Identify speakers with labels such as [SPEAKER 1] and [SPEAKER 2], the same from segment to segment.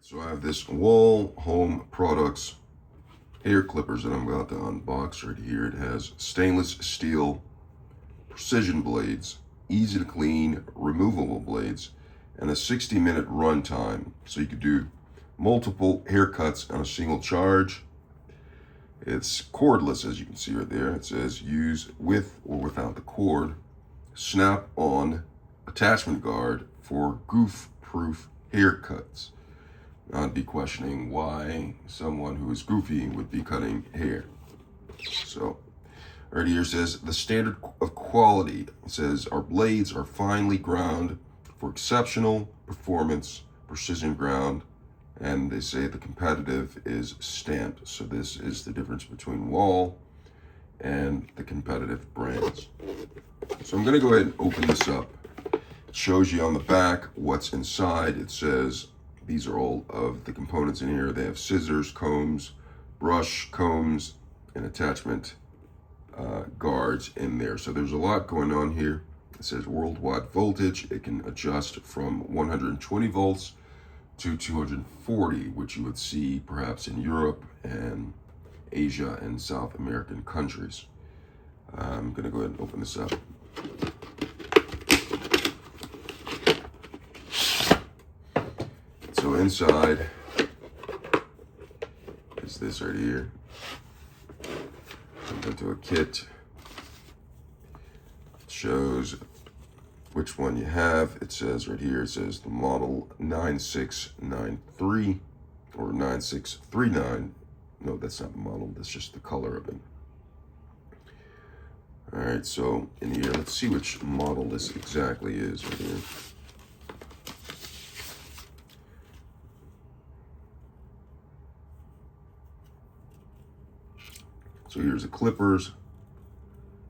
[SPEAKER 1] So I have this Wahl Home Products hair clippers that I'm about to unbox right here. It has stainless steel precision blades, easy to clean, removable blades, and a 60-minute run time. So you could do multiple haircuts on a single charge. It's cordless, as you can see right there. It says use with or without the cord. Snap-on attachment guard for goof-proof haircuts. I'd be questioning why someone who is goofy would be cutting hair. So, right here says the standard of quality. It says our blades are finely ground for exceptional performance, precision ground, and they say the competitive is stamped. So this is the difference between Wahl and the competitive brands. So I'm going to go ahead and open this up. It shows you on the back what's inside. It says these are all of the components in here. They have scissors, combs, brush, combs, and attachment guards in there. So there's a lot going on here. It says worldwide voltage. It can adjust from 120 volts to 240, which you would see perhaps in Europe and Asia and South American countries. I'm gonna go ahead and open this up. So inside is this right here. Comes into a kit. It shows which one you have. It says right here, it says the model 9693 or 9639. No, that's not the model. That's just the color of it. All right, so in here, let's see which model this exactly is right here. So here's the clippers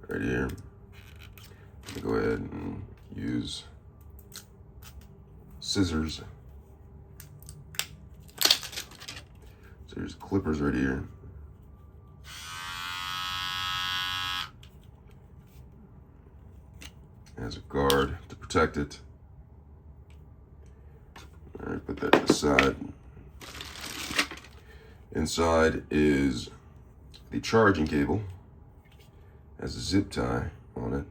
[SPEAKER 1] right here. I'm gonna go ahead and use scissors. So here's the clippers right here. It has a guard to protect it. All right, put that aside. Inside is the charging cable. Has a zip tie on it.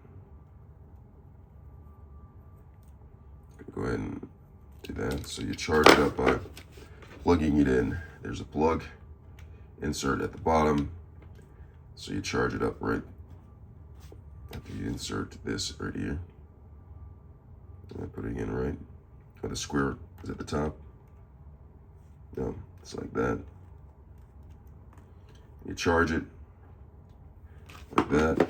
[SPEAKER 1] Go ahead and do that. So you charge it up by plugging it in. There's a plug insert at the bottom. So you charge it up right after you insert this right here. And I put it in right. Oh, the square is at the top. No, it's like that. You charge it like that.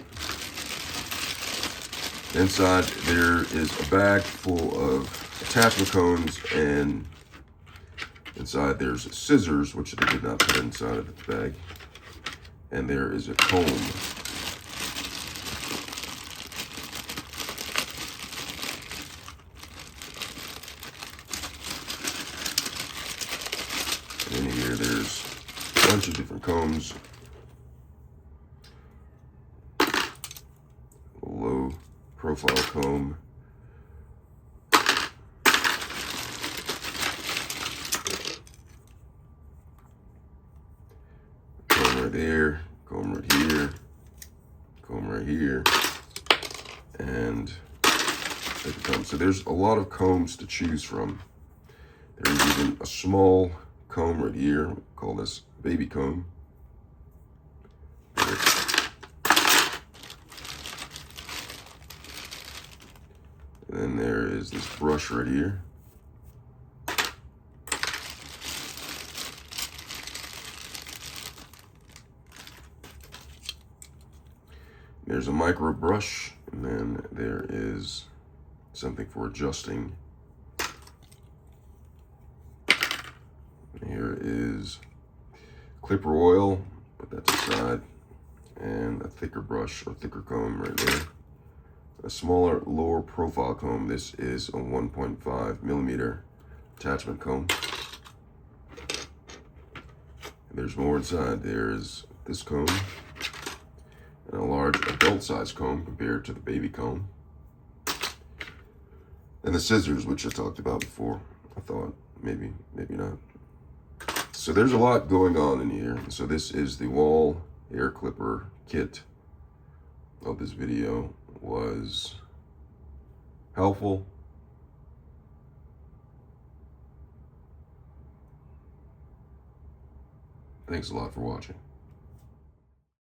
[SPEAKER 1] Inside there is a bag full of attachment cones, and inside there's scissors, which they did not put inside of the bag. And there is a comb. And in here there's a bunch of different combs. A low profile comb. Comb right there, comb right here, comb right here, and there it comes. So there's a lot of combs to choose from. There's even a small comb right here. We'll call this baby comb. And then there is this brush right here. There's a micro brush, and then there is something for adjusting. And here is clipper oil, put that aside, and a thicker brush or thicker comb right there. A smaller, lower profile comb. This is a 1.5 millimeter attachment comb. And there's more inside. There's this comb and a large adult size comb compared to the baby comb. And the scissors, which I talked about before. I thought maybe not. So there's a lot going on in here. So this is the Wahl hair clipper kit. Hope this video was helpful. Thanks a lot for watching.